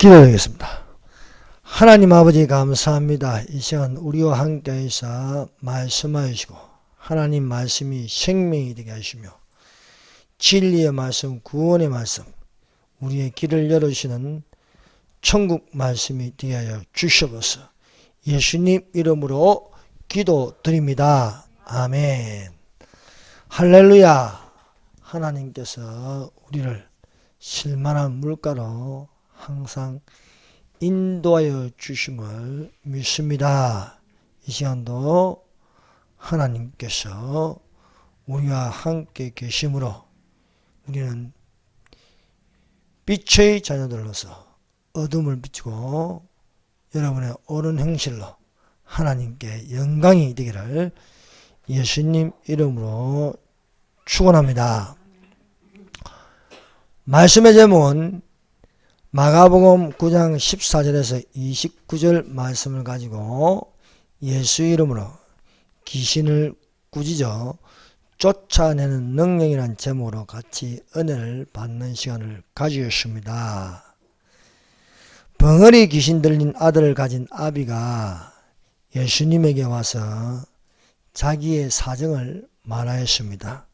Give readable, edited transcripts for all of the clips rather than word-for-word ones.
기도드리겠습니다. 하나님 아버지 감사합니다. 이 시간 우리와 함께해서 말씀하여 주시고 하나님 말씀이 생명이 되게 하시며 진리의 말씀, 구원의 말씀, 우리의 길을 열어주시는 천국 말씀이 되게 하여 주시옵소서. 예수님 이름으로 기도드립니다. 아멘. 할렐루야. 하나님께서 우리를 실만한 물가로 항상 인도하여 주심을 믿습니다. 이 시간도 하나님께서 우리와 함께 계심으로 우리는 빛의 자녀들로서 어둠을 비추고 여러분의 옳은 행실로 하나님께 영광이 되기를 예수님 이름으로 축원합니다. 말씀의 제목은 마가복음 9장 14절에서 29절 말씀을 가지고 예수 이름으로 귀신을 꾸짖어 쫓아내는 능력이라는 제목으로 같이 은혜를 받는 시간을 가지셨습니다. 벙어리 귀신 들린 아들을 가진 아비가 예수님에게 와서 자기의 사정을 말하였습니다.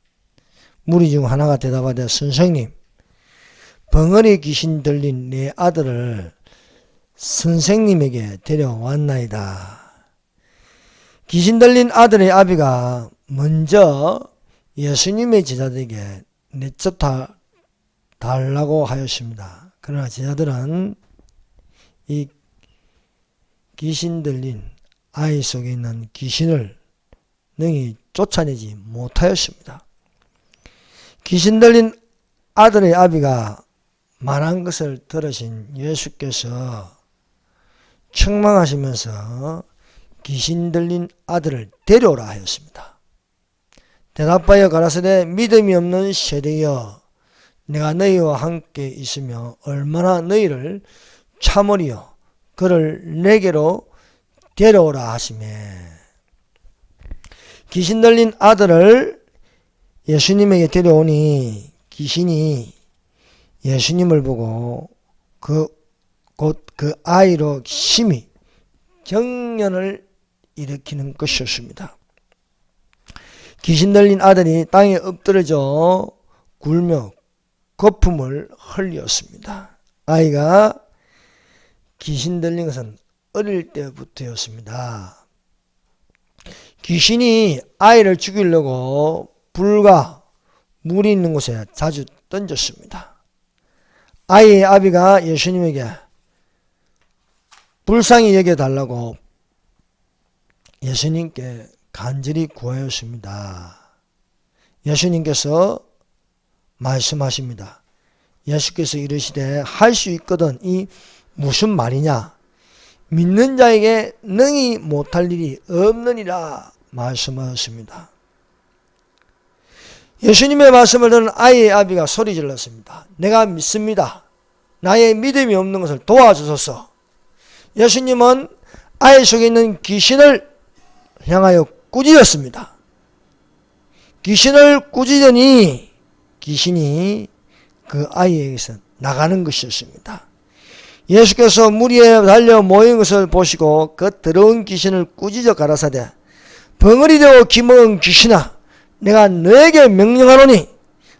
무리 중 하나가 대답하되 선생님, 벙어리 귀신 들린 내 아들을 선생님에게 데려왔나이다. 귀신 들린 아들의 아비가 먼저 예수님의 제자들에게 내쫓아 달라고 하였습니다. 그러나 제자들은 이 귀신 들린 아이 속에 있는 귀신을 능히 쫓아내지 못하였습니다. 귀신 들린 아들의 아비가 말한 것을 들으신 예수께서 책망하시면서 귀신 들린 아들을 데려오라 하였습니다. 대답하여 가라사대 믿음이 없는 세대여 내가 너희와 함께 있으며 얼마나 너희를 참으리요 그를 내게로 데려오라 하시매 귀신 들린 아들을 예수님에게 데려오니 귀신이 예수님을 보고 곧 그 아이로 심히 경련을 일으키는 것이었습니다. 귀신 들린 아들이 땅에 엎드러져 굴며 거품을 흘렸습니다. 아이가 귀신 들린 것은 어릴 때부터였습니다. 귀신이 아이를 죽이려고 불과 물이 있는 곳에 자주 던졌습니다. 아이의 아비가 예수님에게 불쌍히 여겨달라고 예수님께 간절히 구하였습니다. 예수님께서 말씀하십니다. 예수께서 이르시되 할 수 있거든 이 무슨 말이냐? 믿는 자에게 능히 못할 일이 없느니라 말씀하셨습니다. 예수님의 말씀을 듣는 아이의 아비가 소리 질렀습니다. 내가 믿습니다. 나의 믿음이 없는 것을 도와주소서. 예수님은 아이 속에 있는 귀신을 향하여 꾸짖었습니다. 귀신을 꾸짖으니 귀신이 그 아이에게서 나가는 것이었습니다. 예수께서 무리에 달려 모인 것을 보시고 그 더러운 귀신을 꾸짖어 가라사대 벙어리 되고 기먹은 귀신아 내가 너에게 명령하노니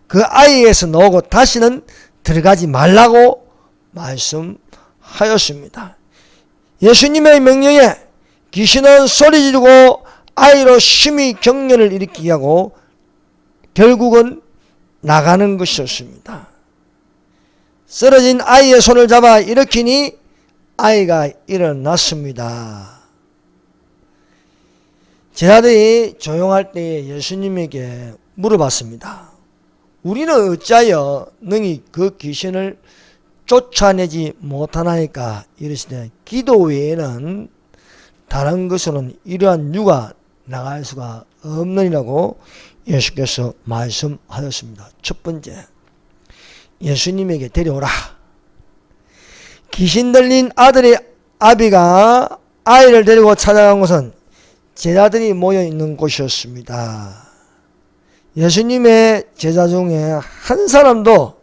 그 아이에게서 나오고 다시는 들어가지 말라고 말씀하였습니다. 예수님의 명령에 귀신은 소리 지르고 아이로 심히 경련을 일으키게 하고 결국은 나가는 것이었습니다. 쓰러진 아이의 손을 잡아 일으키니 아이가 일어났습니다. 제자들이 조용할 때에 예수님에게 물어봤습니다. 우리는 어찌하여 능히 그 귀신을 쫓아내지 못하나이까? 이르시되 기도 외에는 다른 것으로는 이러한 유가 나갈 수가 없느니라고 예수께서 말씀하셨습니다. 첫 번째, 예수님에게 데려오라. 귀신 들린 아들의 아비가 아이를 데리고 찾아간 곳은 제자들이 모여있는 곳이었습니다. 예수님의 제자 중에 한 사람도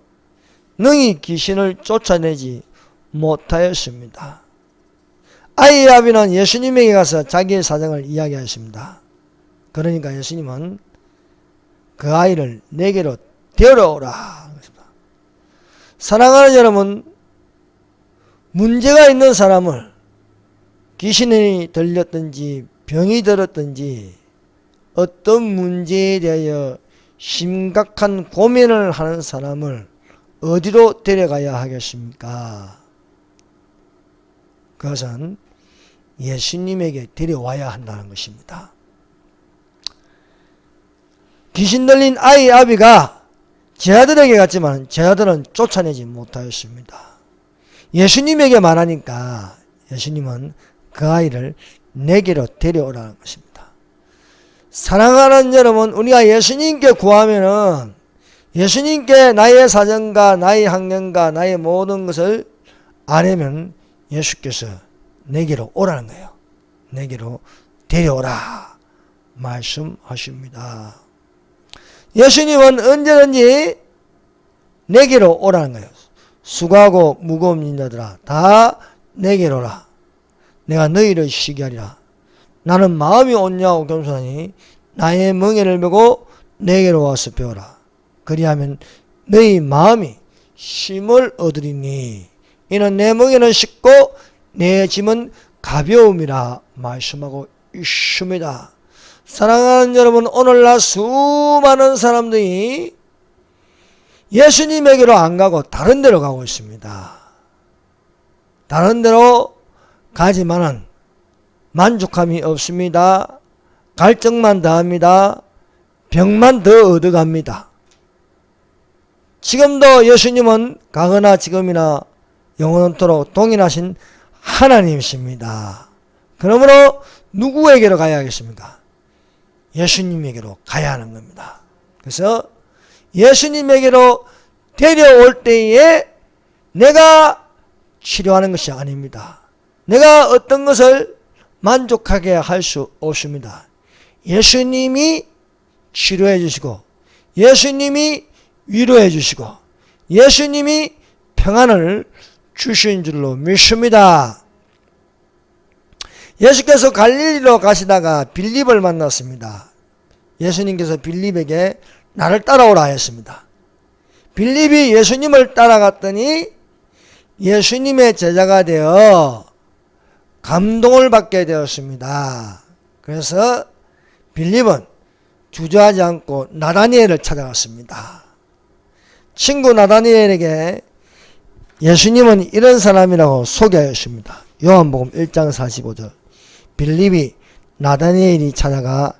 능히 귀신을 쫓아내지 못하였습니다. 아이의 아비는 예수님에게 가서 자기의 사정을 이야기하였습니다. 그러니까 예수님은 그 아이를 내게로 데려오라. 사랑하는 여러분, 문제가 있는 사람을 귀신이 들렸든지 병이 들었든지 어떤 문제에 대하여 심각한 고민을 하는 사람을 어디로 데려가야 하겠습니까? 그것은 예수님에게 데려와야 한다는 것입니다. 귀신 들린 아이의 아비가 제 아들에게 갔지만 제 아들은 쫓아내지 못하였습니다. 예수님에게 말하니까 예수님은 그 아이를 내게로 데려오라는 것입니다. 사랑하는 여러분, 우리가 예수님께 구하면은 예수님께 나의 사정과 나의 환경과 나의 모든 것을 아뢰면 예수께서 내게로 오라는 거예요. 내게로 데려오라 말씀하십니다. 예수님은 언제든지 내게로 오라는 거예요. 수고하고 무거운 자들아 다 내게로 오라. 내가 너희를 쉬게 하리라. 나는 마음이 온유하고 겸손하니 나의 멍에를 메고 내게로 와서 배우라. 그리하면 너희 마음이 쉼을 얻으리니 이는 내 멍에는 쉽고 내 짐은 가벼움이라 말씀하고 있습니다. 사랑하는 여러분, 오늘날 수많은 사람들이 예수님에게로 안 가고 다른 데로 가고 있습니다. 다른 데로 가지만은 만족함이 없습니다. 갈증만 더합니다. 병만 더 얻어갑니다. 지금도 예수님은 과거나 지금이나 영원토록 동일하신 하나님이십니다. 그러므로 누구에게로 가야 하겠습니까? 예수님에게로 가야 하는 겁니다. 그래서 예수님에게로 데려올 때에 내가 치료하는 것이 아닙니다. 내가 어떤 것을 만족하게 할 수 없습니다. 예수님이 치료해 주시고 예수님이 위로해 주시고 예수님이 평안을 주신 줄로 믿습니다. 예수께서 갈릴리로 가시다가 빌립을 만났습니다. 예수님께서 빌립에게 나를 따라오라 하였습니다. 빌립이 예수님을 따라갔더니 예수님의 제자가 되어 감동을 받게 되었습니다. 그래서 빌립은 주저하지 않고 나다니엘을 찾아갔습니다. 친구 나다니엘에게 예수님은 이런 사람이라고 소개하였습니다. 요한복음 1장 45절. 빌립이 나다니엘이 찾아가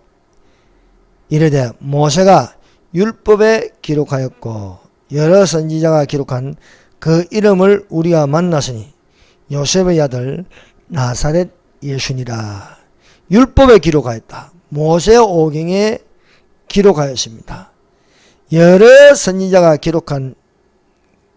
이르되 모세가 율법에 기록하였고 여러 선지자가 기록한 그 이름을 우리가 만났으니 요셉의 아들 나사렛 예수니라. 율법에 기록하였다. 모세 오경에 기록하였습니다. 여러 선지자가 기록한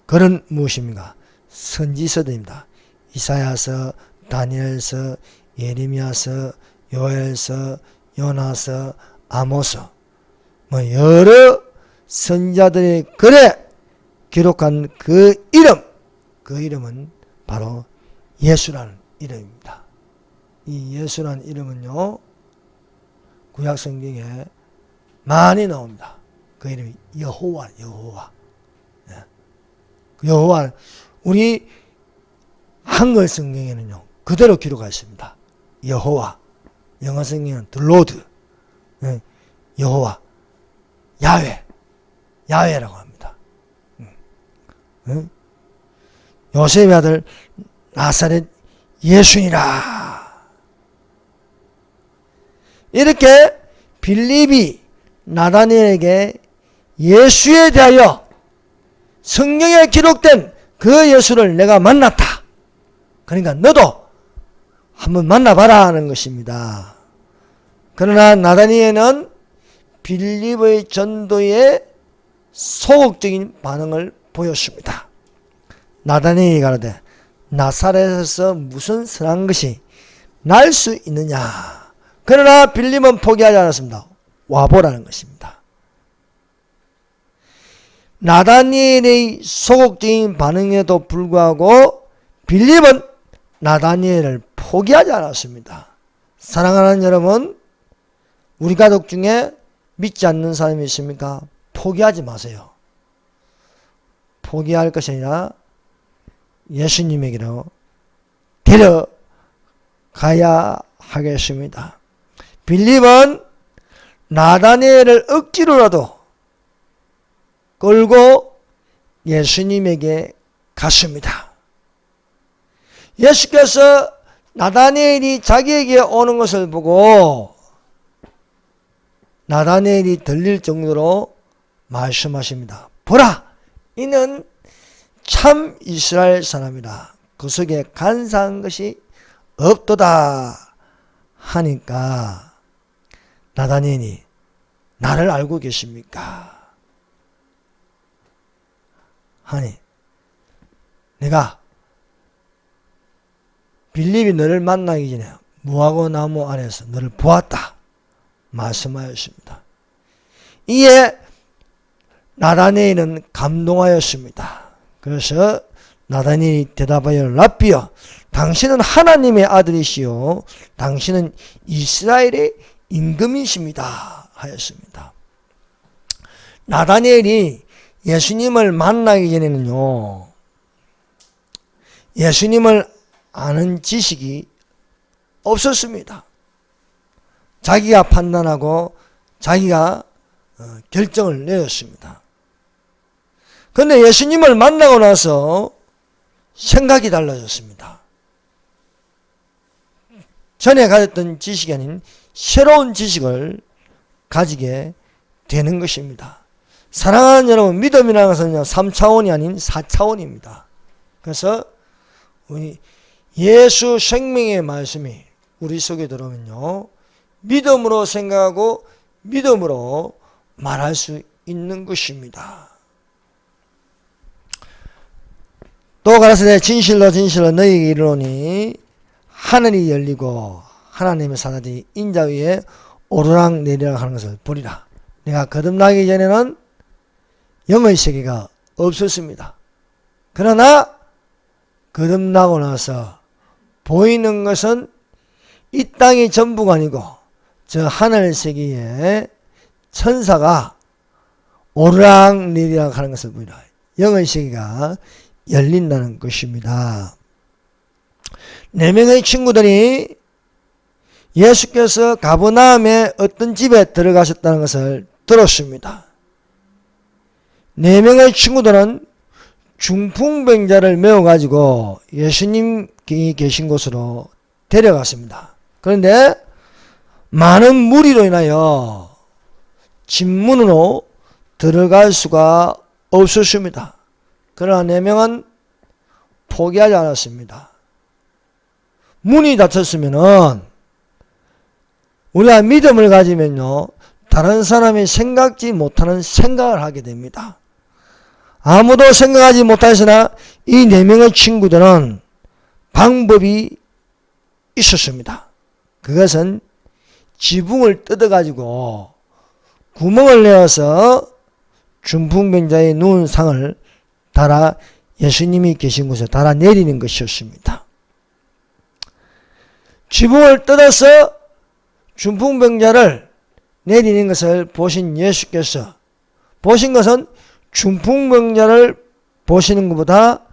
글은 무엇입니까? 선지서들입니다. 이사야서, 다니엘서, 예레미야서, 요엘서, 요나서, 아모서, 여러 선지자들의 글에 기록한 그 이름은 바로 예수라는 이름입니다. 이 예수라는 이름은요, 구약 성경에 많이 나옵니다. 그 이름이 여호와. 그 여호와, 우리 한글 성경에는요, 그대로 기록하여 있습니다. 여호와. 영어 성경에는 the Lord. 여호와. 야훼라고 합니다. 요셉의 아들 나사렛 예수니라. 이렇게 빌립이 나다니엘에게 예수에 대하여 성경에 기록된 그 예수를 내가 만났다. 그러니까 너도 한번 만나봐라 하는 것입니다. 그러나 나다니엘은 빌립의 전도에 소극적인 반응을 보였습니다. 나다니엘이 가로되 나사렛에서 무슨 선한 것이 날 수 있느냐. 그러나 빌립은 포기하지 않았습니다. 와보라는 것입니다. 나다니엘의 소극적인 반응에도 불구하고 빌립은 나다니엘을 포기하지 않았습니다. 사랑하는 여러분, 우리 가족 중에 믿지 않는 사람이 있습니까? 포기하지 마세요. 포기할 것이 아니라 예수님에게로 데려가야 하겠습니다. 빌립은 나다니엘을 억지로라도 끌고 예수님에게 갔습니다. 예수께서 나다니엘이 자기에게 오는 것을 보고 나다니엘이 들릴 정도로 말씀하십니다. 보라! 이는 참 이스라엘 사람이라. 그 속에 간사한 것이 없도다 하니까 나다니엘이 나를 알고 계십니까? 하니 내가 빌립이 너를 만나기 전에 무화과 나무 아래에서 너를 보았다 말씀하였습니다. 이에 나다니엘은 감동하였습니다. 그래서 나다니엘이 대답하여 랍비여, 당신은 하나님의 아들이시요 당신은 이스라엘의 임금이십니다 하였습니다. 나다니엘이 예수님을 만나기 전에는요, 예수님을 아는 지식이 없었습니다. 자기가 판단하고 자기가 결정을 내렸습니다. 그런데 예수님을 만나고 나서 생각이 달라졌습니다. 전에 가졌던 지식이 아닌 새로운 지식을 가지게 되는 것입니다. 사랑하는 여러분, 믿음이라는 것은 3차원이 아닌 4차원입니다. 그래서 우리 예수 생명의 말씀이 우리 속에 들어오면요, 믿음으로 생각하고 믿음으로 말할 수 있는 것입니다. 또 가라사대 진실로 진실로 너희에게 이르노니 하늘이 열리고 하나님의 사자들이 인자 위에 오르락 내리락 하는 것을 보리라. 내가 거듭나기 전에는 영의 세계가 없었습니다. 그러나 거듭나고 나서 보이는 것은 이 땅이 전부가 아니고 저 하늘 세계에 천사가 오르락 내리락 하는 것을 보이라. 영의 세계가 열린다는 것입니다. 4명의 친구들이 예수께서 가버나움에 어떤 집에 들어가셨다는 것을 들었습니다. 4명의 친구들은 중풍병자를 메워가지고 예수님이 계신 곳으로 데려갔습니다. 그런데 많은 무리로 인하여 집문으로 들어갈 수가 없었습니다. 그러나 4명은 포기하지 않았습니다. 문이 닫혔으면은 우리가 믿음을 가지면요, 다른 사람이 생각지 못하는 생각을 하게 됩니다. 아무도 생각하지 못하시나 이 4명의 친구들은 방법이 있었습니다. 그것은 지붕을 뜯어가지고 구멍을 내어서 중풍병자의 누운 상을 달아 예수님이 계신 곳에 달아 내리는 것이었습니다. 지붕을 뜯어서 중풍병자를 내리는 것을 보신 예수께서 보신 것은 중풍병자를 보시는 것보다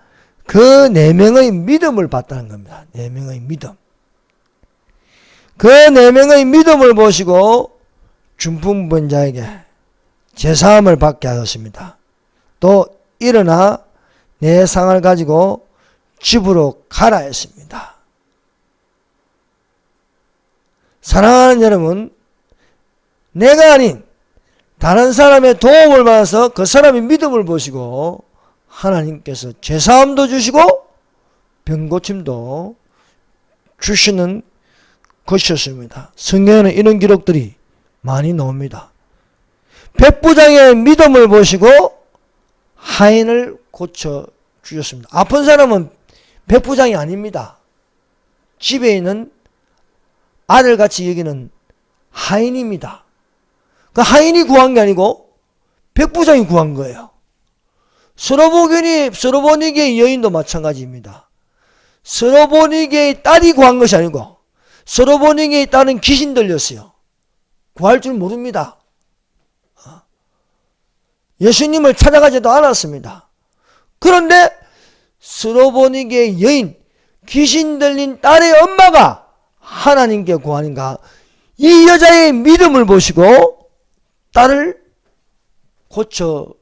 그 4명의 믿음을 봤다는 겁니다. 4명의 믿음. 그 4명의 믿음을 보시고 중풍병자에게 제사함을 받게 하셨습니다. 또 일어나 내 상을 가지고 집으로 가라 했습니다. 사랑하는 여러분, 내가 아닌 다른 사람의 도움을 받아서 그 사람의 믿음을 보시고 하나님께서 제사함도 주시고 병고침도 주시는 것이었습니다. 성경에는 이런 기록들이 많이 나옵니다. 백부장의 믿음을 보시고 하인을 고쳐주셨습니다. 아픈 사람은 백부장이 아닙니다. 집에 있는 아들같이 여기는 하인입니다. 그 하인이 구한 게 아니고 백부장이 구한 거예요. 스로보니게의 여인도 마찬가지입니다. 스로보니게의 딸이 구한 것이 아니고 스로보니게의 딸은 귀신 들렸어요. 구할 줄 모릅니다. 예수님을 찾아가지도 않았습니다. 그런데 스로보니게의 여인, 귀신 들린 딸의 엄마가 하나님께 구하니까 이 여자의 믿음을 보시고 딸을 고쳐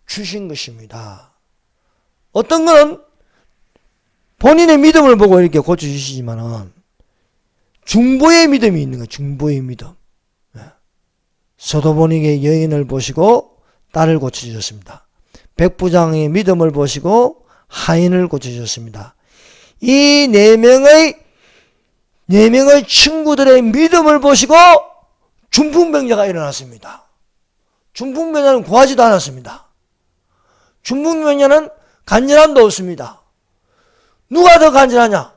주신 것입니다. 어떤 거는 본인의 믿음을 보고 이렇게 고쳐 주시지만은 중보의 믿음이 있는 거예요. 중보의 믿음. 스로보니게의 여인을 보시고 딸을 고쳐 주셨습니다. 백부장의 믿음을 보시고 하인을 고쳐 주셨습니다. 이 네 명의 친구들의 믿음을 보시고 중풍병자가 일어났습니다. 중풍병자는 구하지도 않았습니다. 중풍병자는 간절함도 없습니다. 누가 더 간절하냐?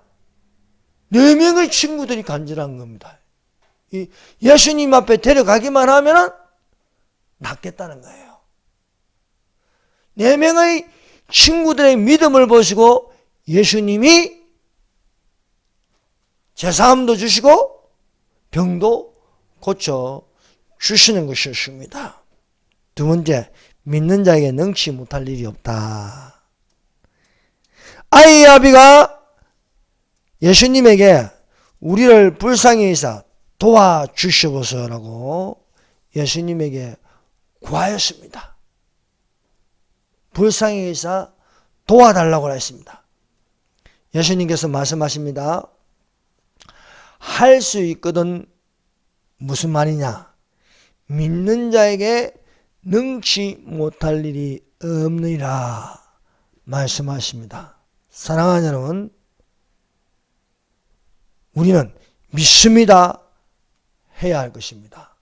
네 명의 친구들이 간절한 겁니다. 예수님 앞에 데려가기만 하면은 낫겠다는 거예요. 네 명의 친구들의 믿음을 보시고 예수님이 제사함도 주시고 병도 고쳐 주시는 것이었습니다. 두 번째, 믿는 자에게 능치 못할 일이 없다. 아이의 아비가 예수님에게 우리를 불쌍히 여기사 도와주시옵소서라고 예수님에게 구하였습니다. 불쌍히 여기사 도와달라고 했습니다. 예수님께서 말씀하십니다. 할 수 있거든. 무슨 말이냐? 믿는 자에게 능치 못할 일이 없느니라 말씀하십니다. 사랑하는 여러분, 우리는 믿습니다 해야 할 것입니다.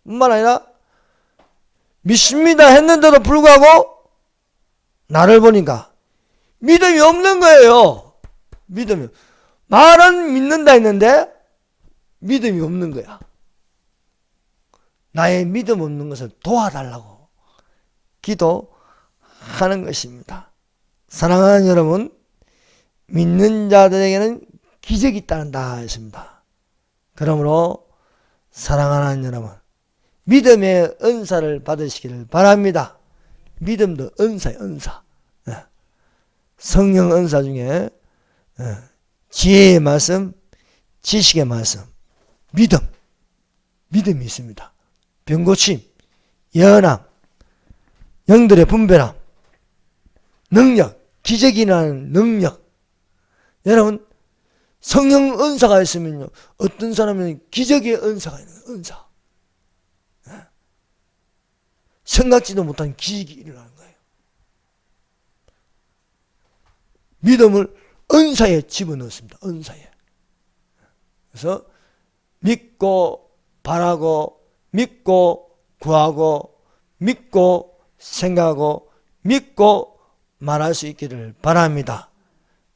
뿐만 아니라 믿습니다 했는데도 불구하고 나를 보니까 믿음이 없는 거예요. 믿음이. 말은 믿는다 했는데 믿음이 없는 거야. 나의 믿음 없는 것을 도와달라고 기도하는 것입니다. 사랑하는 여러분, 믿는 자들에게는 기적이 따른다 했습니다. 그러므로 사랑하는 여러분, 믿음의 은사를 받으시기를 바랍니다. 믿음도 은사예요, 은사. 성령 은사 중에 지혜의 말씀, 지식의 말씀, 믿음이 있습니다. 병고침, 예언함, 영들의 분별함, 능력, 기적이 나는 능력. 여러분, 성령 은사가 있으면요, 어떤 사람은 기적의 은사가 있는 거예요. 은사. 생각지도 못한 기적이 일어나는 거예요. 믿음을 은사에 집어넣습니다. 은사에. 그래서 믿고 바라고 믿고 구하고 믿고 생각하고 믿고 말할 수 있기를 바랍니다.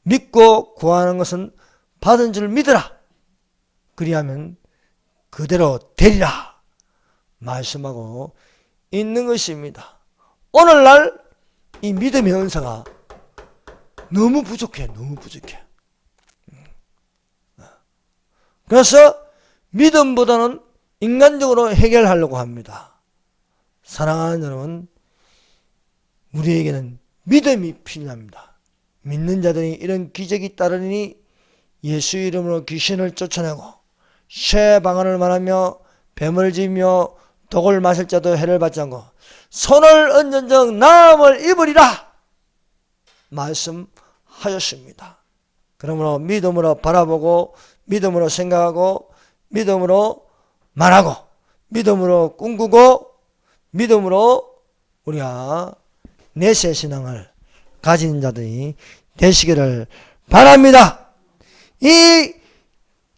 믿고 구하는 것은 받은 줄 믿으라. 그리하면 그대로 되리라 말씀하고 있는 것입니다. 오늘날 이 믿음의 은사가 너무 부족해. 그래서 믿음보다는 인간적으로 해결하려고 합니다. 사랑하는 여러분, 우리에게는 믿음이 필요합니다. 믿는 자들이 이런 기적이 따르니 예수 이름으로 귀신을 쫓아내고 새 방언을 말하며 뱀을 지며 독을 마실 자도 해를 받지 않고 손을 얹은즉 나음을 입으리라 말씀하셨습니다. 그러므로 믿음으로 바라보고 믿음으로 생각하고 믿음으로 말하고 믿음으로 꿈꾸고 믿음으로 우리가 내세 신앙을 가진 자들이 되시기를 바랍니다. 이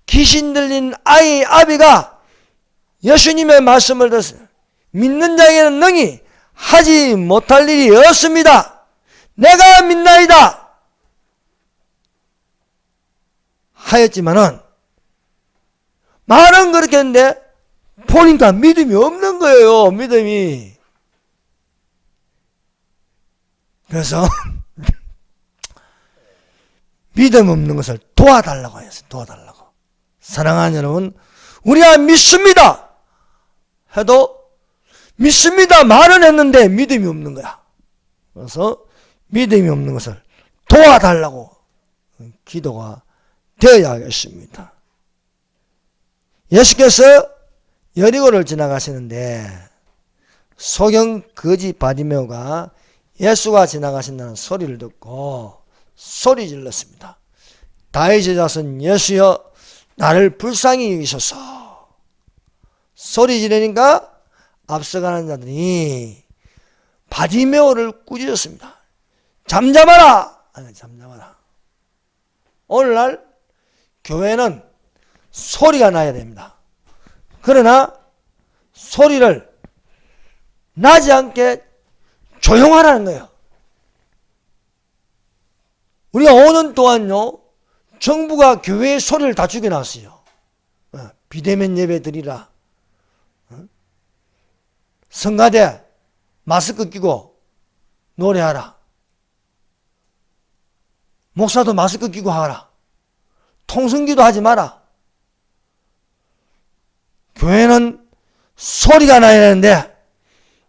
귀신 들린 아이 아비가 예수님의 말씀을 듣고 믿는 자에게는 능히 하지 못할 일이 없습니다. 내가 믿나이다 하였지만은 말은 그렇게 했는데 보니까 믿음이 없는 거예요. 믿음이. 그래서 믿음 없는 것을 도와달라고 했어요. 도와달라고. 사랑하는 여러분, 우리가 믿습니다 해도 믿습니다 말은 했는데 믿음이 없는 거야. 그래서 믿음이 없는 것을 도와달라고 기도가 되어야 하겠습니다. 예수께서 여리고를 지나가시는데 소경 거지 바디메오가 예수가 지나가신다는 소리를 듣고 소리 질렀습니다. 다윗의 자손 예수여 나를 불쌍히 여기소서. 소리 지르니까 앞서가는 자들이 바디메오를 꾸짖었습니다. 잠잠하라! 아니, 잠잠하라. 오늘날 교회는 소리가 나야 됩니다. 그러나 소리를 나지 않게 조용하라는 거예요. 우리가 5년 동안요, 정부가 교회의 소리를 다 죽여놨어요. 비대면 예배 드리라. 성가대 마스크 끼고 노래하라. 목사도 마스크 끼고 하라. 통성기도 하지 마라. 교회는 소리가 나야 되는데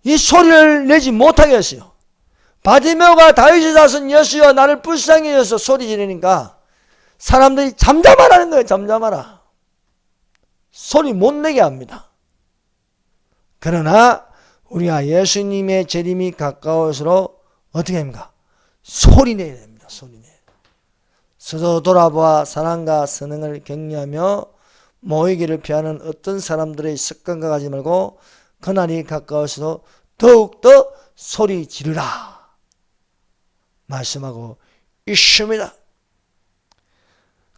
이 소리를 내지 못하게 했어요. 바디메오가 다윗의 자손 예수여 나를 불쌍히 여서 소리 지르니까 사람들이 잠잠하라는 거예요. 잠잠하라. 소리 못 내게 합니다. 그러나 우리가 예수님의 재림이 가까울수록 어떻게 합니까? 소리 내야 됩니다. 소리 내. 스스로 돌아보아 사랑과 선행을 격려하며 모이기를 피하는 어떤 사람들의 습관과 가지 말고 그날이 가까울수록 더욱더 소리 지르라 말씀하고 있습니다.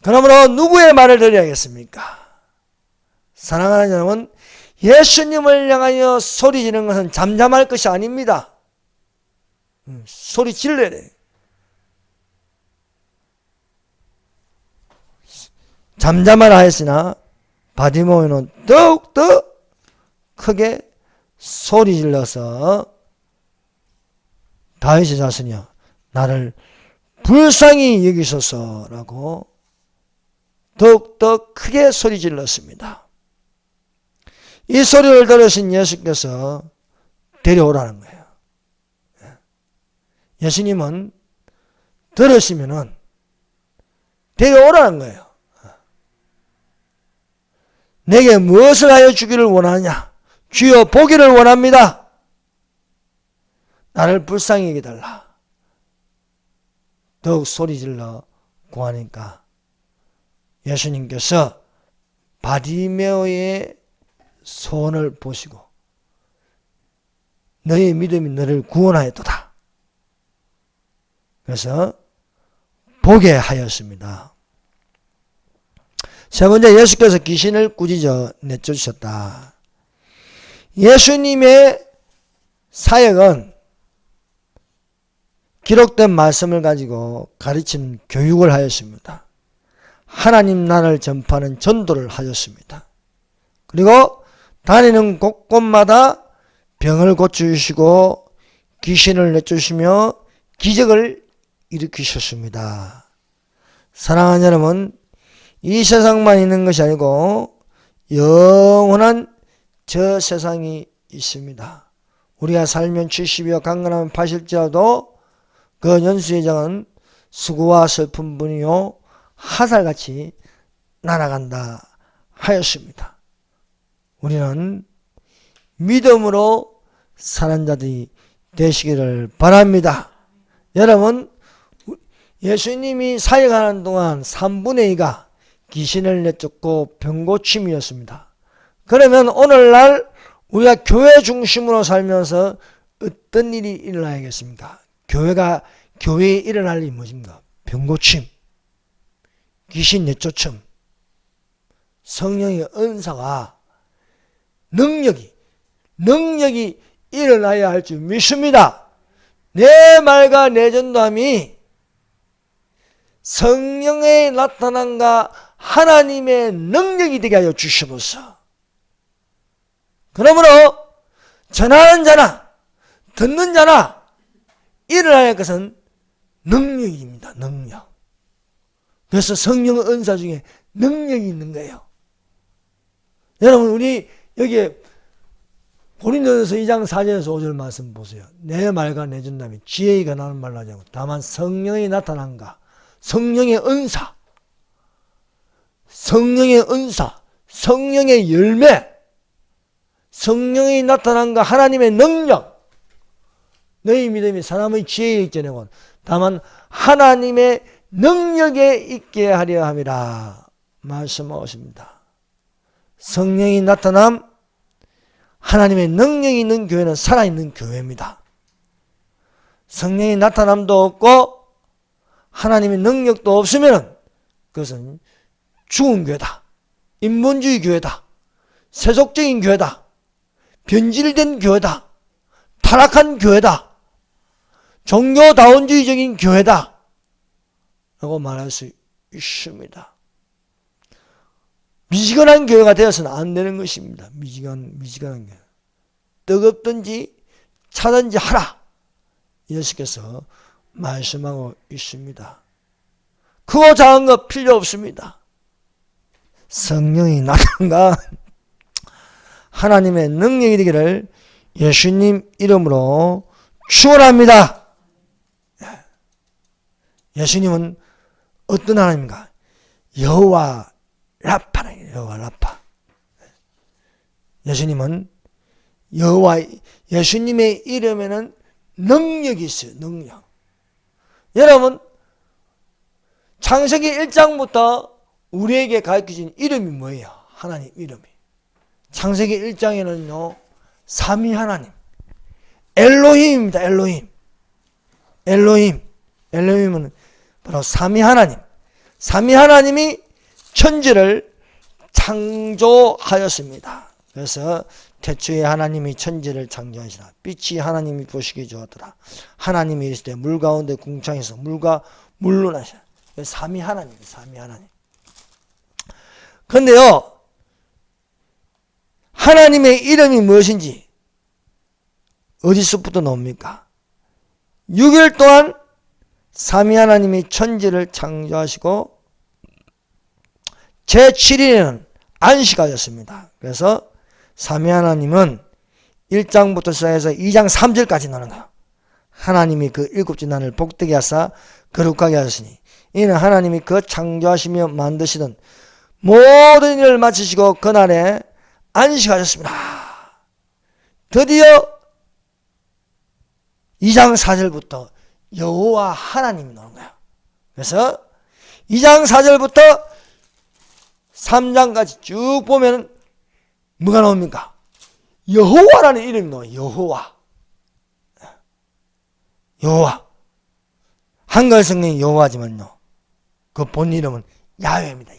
그러므로 누구의 말을 들어야겠습니까? 사랑하는 여러분, 예수님을 향하여 소리 지르는 것은 잠잠할 것이 아닙니다. 소리 질러야 돼. 잠잠하라 했으나 바디메오는 더욱더 크게 소리 질러서 다윗의 자손이여 나를 불쌍히 여기소서라고 더욱더 크게 소리 질렀습니다. 이 소리를 들으신 예수께서 데려오라는 거예요. 예수님은 들으시면은 데려오라는 거예요. 내게 무엇을 하여 주기를 원하냐? 주여 보기를 원합니다. 나를 불쌍히 여기달라. 더욱 소리질러 구하니까 예수님께서 바디메오의 소원을 보시고 너의 믿음이 너를 구원하였도다. 그래서 보게 하였습니다. 세 번째, 예수께서 귀신을 꾸짖어 내쫓으셨다. 예수님의 사역은 기록된 말씀을 가지고 가르치는 교육을 하였습니다. 하나님 나라를 전파하는 전도를 하셨습니다. 그리고 다니는 곳곳마다 병을 고쳐주시고 귀신을 내쫓으시며 기적을 일으키셨습니다. 사랑하는 여러분, 이 세상만 있는 것이 아니고 영원한 저 세상이 있습니다. 우리가 살면 70이요 강건하면 80일지라도 그 연수회장은 수고와 슬픔뿐이요 화살같이 날아간다 하였습니다. 우리는 믿음으로 사는 자들이 되시기를 바랍니다. 여러분, 예수님이 사역하는 동안 3분의 2가 귀신을 내쫓고 병고침이었습니다. 그러면 오늘날 우리가 교회 중심으로 살면서 어떤 일이 일어나야겠습니까? 교회에 일어날 일이 무엇입니까? 병고침, 귀신 내쫓음, 성령의 은사와 능력이 일어나야 할 줄 믿습니다. 내 말과 내 전도함이 성령의 나타남과 하나님의 능력이 되게 하여 주시옵소서. 그러므로 전하는 자나 듣는 자나 일어나야 할 것은 능력입니다. 능력. 그래서 성령 은사 중에 능력이 있는 거예요. 여러분, 우리 여기에 고린도전서 2장 4절에서 5절 말씀 보세요. 내 말과 내 전담이 지혜에 관한 말로 하지 않고 다만 성령이 나타난가. 성령의 은사, 성령의 은사, 성령의 열매, 성령이 나타난가 하나님의 능력. 너희 믿음이 사람의 지혜에 있지 않고 다만 하나님의 능력에 있게 하려 함이라 말씀하십니다. 성령이 나타남, 하나님의 능력이 있는 교회는 살아있는 교회입니다. 성령이 나타남도 없고 하나님의 능력도 없으면 그것은 죽은 교회다. 인본주의 교회다. 세속적인 교회다. 변질된 교회다. 타락한 교회다. 종교다원주의적인 교회다 라고 말할 수 있습니다. 미지근한 교회가 되어서는 안 되는 것입니다. 미지근한 교회. 뜨겁든지 차든지 하라. 예수께서 말씀하고 있습니다. 크고 작은 것 필요 없습니다. 성령이 나타난가 하나님의 능력이 되기를 예수님 이름으로 축원합니다. 예수님은 어떤 하나님인가? 여호와 라파는 여호와 라파. 예수님은 예수님의 이름에는 능력이 있어요. 능력. 여러분, 창세기 1장부터 우리에게 가르쳐진 이름이 뭐예요? 하나님 이름이. 창세기 1장에는요, 삼위 하나님, 엘로힘입니다. 엘로힘은 바로 삼위 하나님. 삼위 하나님이 천지를 창조하였습니다. 그래서 태초에 하나님이 천지를 창조하시라. 빛이 하나님이 보시기 좋았더라. 하나님이 있을 때 물 가운데 궁창에서 물과 물로 나시라. 삼위 하나님. 그런데요, 하나님의 이름이 무엇인지 어디서부터 나옵니까? 6일 동안 삼위 하나님이 천지를 창조하시고 제7일에는 안식하셨습니다. 그래서 삼위 하나님은 1장부터 시작해서 2장 3절까지 나오는 거예요. 하나님이 그 일곱째 날을 복되게 하사 거룩하게 하셨으니 이는 하나님이 그 창조하시며 만드시던 모든 일을 마치시고 그날에 안식하셨습니다. 드디어 2장 4절부터 여호와 하나님이 나오는 거예요. 그래서 2장 4절부터 3장까지 쭉 보면 뭐가 나옵니까? 여호와라는 이름이 나와요. 여호와. 한글 성경이 여호와지만요, 그 본 이름은 야훼입니다.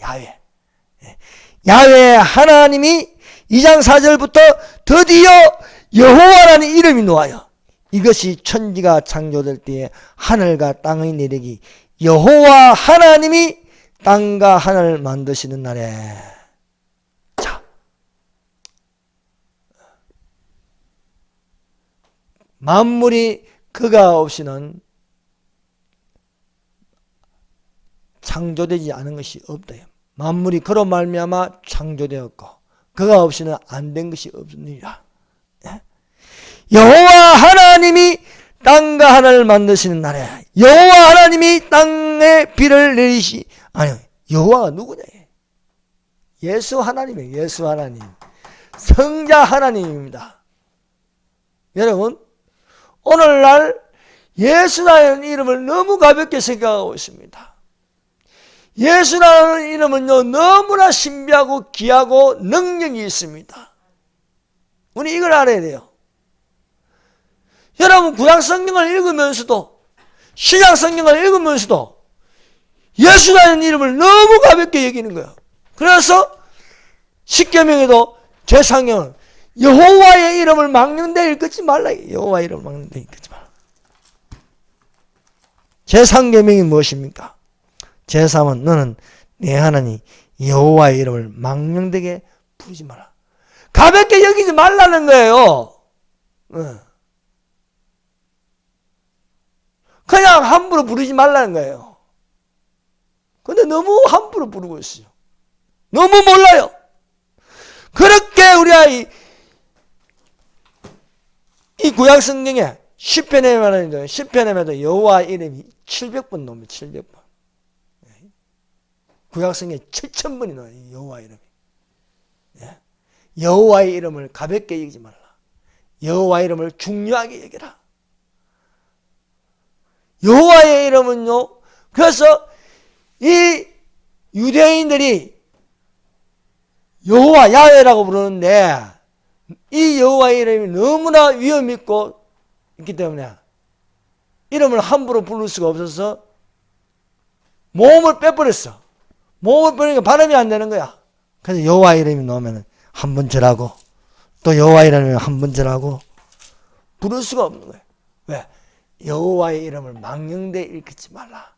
야훼 하나님이 2장 4절부터 드디어 여호와라는 이름이 나와요. 이것이 천지가 창조될 때에 하늘과 땅의 내력이 여호와 하나님이 땅과 하늘을 만드시는 날에, 자, 만물이 그가 없이는 창조되지 않은 것이 없다. 만물이 그로 말미암아 창조되었고 그가 없이는 안 된 것이 없느니라. 여호와 하나님이 땅과 하늘을 만드시는 날에 여호와 하나님이 땅에 비를 내리시, 아니요, 여호와가 누구냐? 예수 하나님이에요. 예수 하나님, 성자 하나님입니다. 여러분, 오늘날 예수라는 이름을 너무 가볍게 생각하고 있습니다. 예수라는 이름은요, 너무나 신비하고 귀하고 능력이 있습니다. 우리 이걸 알아야 돼요. 여러분, 구약 성경을 읽으면서도, 신약 성경을 읽으면서도 예수라는 이름을 너무 가볍게 여기는 거예요. 그래서 십계명에도 제사경은 여호와의 이름을 망령되이 읽지 말라. 여호와의 이름을 망령되이 읽지 말라. 제3계명이 무엇입니까? 제3은 너는 내 하나님 여호와의 이름을 망령되게 부르지 마라. 가볍게 여기지 말라는 거예요. 그냥 함부로 부르지 말라는 거예요. 근데 너무 함부로 부르고 있어요. 너무 몰라요. 그렇게 우리가 이 구약 성경에 시편에 말하는 시편에도 여호와 이름이 700번 나옵니다. 700번. 구약 성경에 7,000번이 나와요. 여호와 이름이. 여호와의 이름을 가볍게 여기지 말라. 여호와 이름을 중요하게 여기라. 여호와의 이름은요. 그래서 이 유대인들이 여호와 야훼라고 부르는데 이 여호와의 이름이 너무나 위험 있고 있기 때문에 이름을 함부로 부를 수가 없어서 모음을 빼버렸어. 모음을 빼니까 발음이 안 되는 거야. 그래서 여호와 이름이 나오면 한 번 절하고 또 여호와 이름이 한 번 절하고 부를 수가 없는 거예요. 왜? 여호와의 이름을 망령되이 일컫지 말라.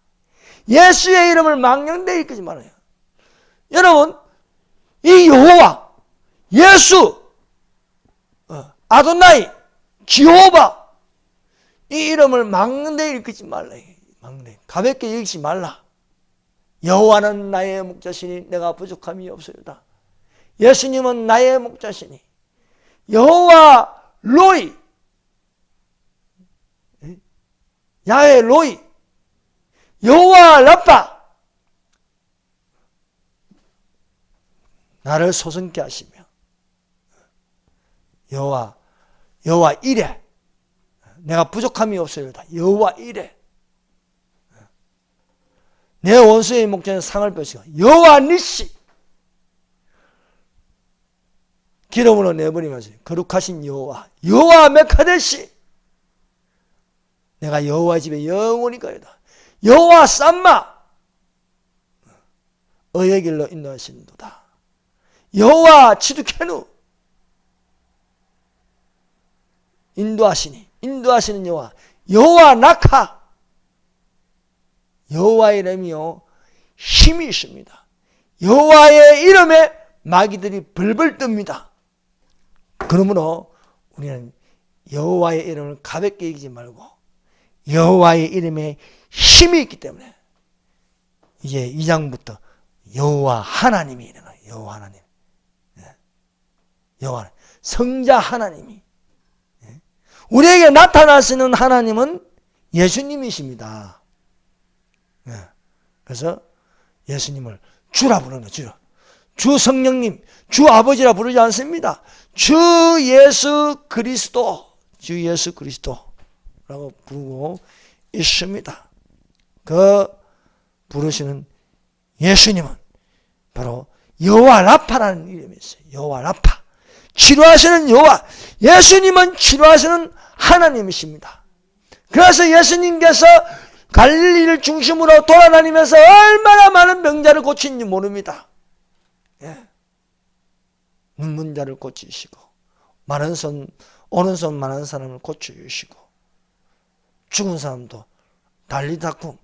예수의 이름을 망령되이 일컫지 말아요. 여러분, 이 여호와, 예수, 아도나이, 지호바 이 이름을 망령되이 일컫지 말라. 망령되이. 가볍게 여기지 말라. 여호와는 나의 목자시니 내가 부족함이 없으리다. 예수님은 나의 목자시니 여호와 로이, 야훼 로이, 여호와 라파 나를 소성케 하시며 여호와 이레 내가 부족함이 없으리다. 여호와 이레 내 원수의 목전에 상을 펴시고 여호와 니시 기름으로 내버리면서 거룩하신 여호와 메카데시 내가 여호와 집에 영원히 가리다. 여호와 쌈마 의의 길로 인도하신도다. 여호와 치두케누 인도하시는 여호와 나카 여호와의 이름이요 힘이 있습니다. 여호와의 이름에 마귀들이 벌벌 뜹니다. 그러므로 우리는 여호와의 이름을 가볍게 여기지 말고 여호와의 이름에 힘이 있기 때문에 이제 2장부터 여호와 하나님이 일어나요. 여호와 하나님. 여호와 성자 하나님이 우리에게 나타나시는 하나님은 예수님이십니다. 그래서 예수님을 주라 부르는 거죠. 주 성령님, 주 아버지라 부르지 않습니다. 주 예수 그리스도라고 부르고 있습니다. 그 부르시는 예수님은 바로 여호와 라파라는 이름이 있어요. 여호와 라파. 치료하시는 여호와. 예수님은 치료하시는 하나님이십니다. 그래서 예수님께서 갈릴리를 중심으로 돌아다니면서 얼마나 많은 병자를 고친지 모릅니다. 눈먼 자를 고치시고 오른손 많은 사람을 고쳐주시고 죽은 사람도 달리다쿵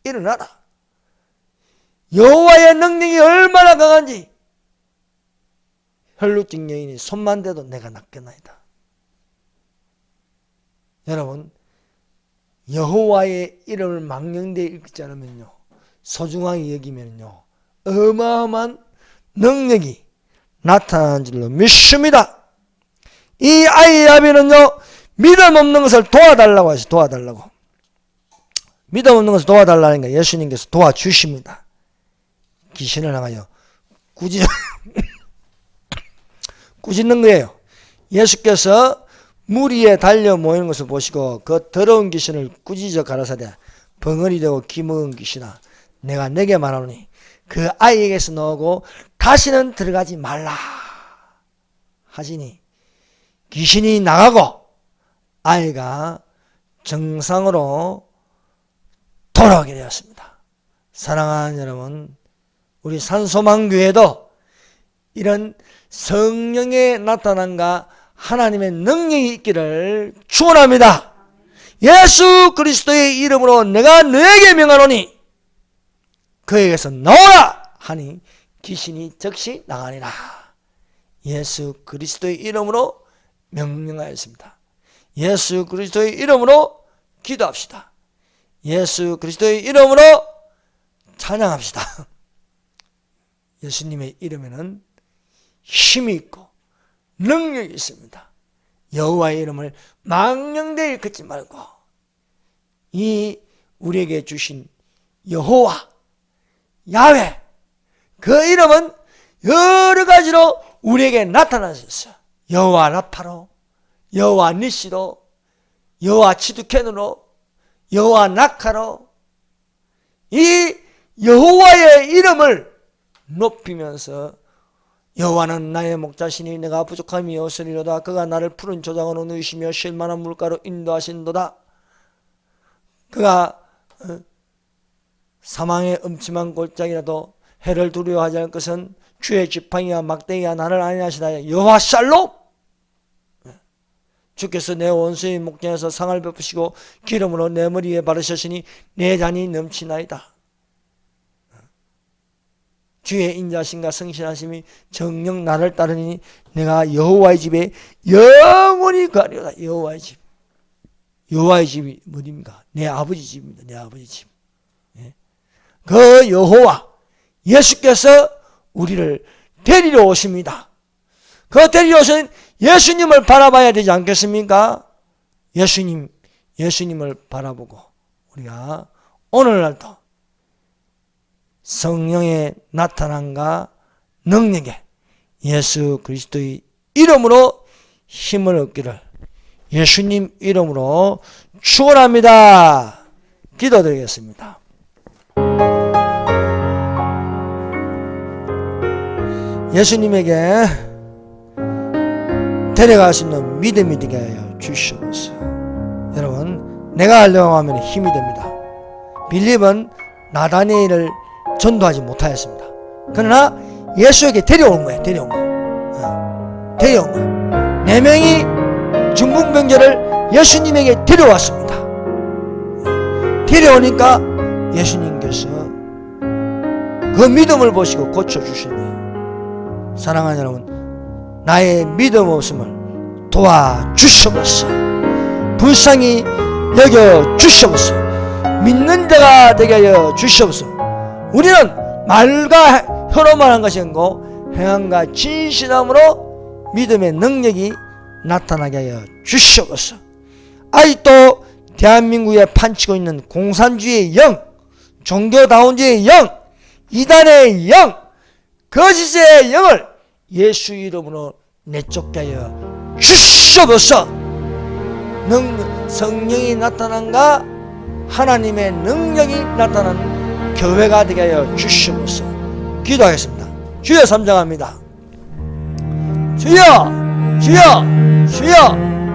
일어나라. 여호와의 능력이 얼마나 강한지 혈루증 여인이 손만 대도 내가 낫겠나이다. 여러분, 여호와의 이름을 망령되이 읽지 않으면요, 소중하게 여기면요, 어마어마한 능력이 나타나는 줄로 믿습니다. 이 아이의 아비는요, 믿음 없는 것을 도와달라고 하시, 도와달라고. 믿음 없는 것을 도와달라니까 예수님께서 도와주십니다. 귀신을 향하여 꾸짖는 거예요. 예수께서 물 위에 달려 모이는 것을 보시고 그 더러운 귀신을 꾸짖어 가라사대 벙어리 되고 기먹은 귀신아 내가 내게 말하노니 그 아이에게서 나오고 다시는 들어가지 말라 하시니 귀신이 나가고 아이가 정상으로 돌아오게 되었습니다. 사랑하는 여러분, 우리 산소망교회도 이런 성령의 나타남과 하나님의 능력이 있기를 축원합니다. 예수 그리스도의 이름으로 내가 너에게 명하노니 그에게서 나오라 하니 귀신이 즉시 나가니라. 예수 그리스도의 이름으로 명령하였습니다. 예수 그리스도의 이름으로 기도합시다. 예수 그리스도의 이름으로 찬양합시다. 예수님의 이름에는 힘이 있고 능력이 있습니다. 여호와의 이름을 망령되이 걷지 말고 이 우리에게 주신 여호와 야훼 그 이름은 여러 가지로 우리에게 나타나셨어요. 여호와 라파로, 여호와 니시로, 여호와 치두켄으로, 여호와 나카로 이 여호와의 이름을 높이면서 여호와는 나의 목자시니 내가 부족함이 없으리로다. 그가 나를 푸른 조장으로 누이시며 쉴 만한 물가로 인도하신도다. 그가 사망의 음침한 골짜기라도 해를 두려워하지 않을 것은 주의 지팡이와 막대기가 나를 안위하시다. 여호와 샬롬. 주께서 내 원수의 목전에서 상을 베푸시고 기름으로 내 머리에 바르셨으니 내 잔이 넘치나이다. 주의 인자심과 성실하심이 정녕 나를 따르니 내가 여호와의 집에 영원히 가리로다. 여호와의 집. 여호와의 집이 어디입니까? 내 아버지 집입니다. 내 아버지 집. 그 여호와 예수께서 우리를 데리러 오십니다. 그 데리러 오신 예수님을 바라봐야 되지 않겠습니까? 예수님을 바라보고 우리가 오늘날도 성령의 나타남과 능력에 예수 그리스도의 이름으로 힘을 얻기를 예수님 이름으로 축원합니다. 기도드리겠습니다. 예수님에게 데려갈 수 있는 믿음이 되게 하여 주시옵소서. 여러분, 내가 하려고 하면 힘이 됩니다. 빌립은 나다니엘을 전도하지 못하였습니다. 그러나 예수에게 데려온 거예요. 데려온 거예요. 4명이 중풍병자를 예수님에게 데려왔습니다. 데려오니까 예수님께서 그 믿음을 보시고 고쳐주신 거예요. 사랑하는 여러분, 나의 믿음 없음을 도와주시옵소서. 불쌍히 여겨주시옵소서. 믿는 자가 되게 하여 주시옵소서. 우리는 말과 혀로만 한 것이 아니고 행함과 진실함으로 믿음의 능력이 나타나게 하여 주시옵소서. 아직도 대한민국에 판치고 있는 공산주의의 영, 종교다운주의의 영, 이단의 영, 거짓의 영을 예수 이름으로 내쫓게 하여 주시옵소서. 성령이 나타난가 하나님의 능력이 나타나는 교회가 되게 하여 주시옵소서. 기도하겠습니다. 주여 삼장합니다. 주여, 주여, 주여.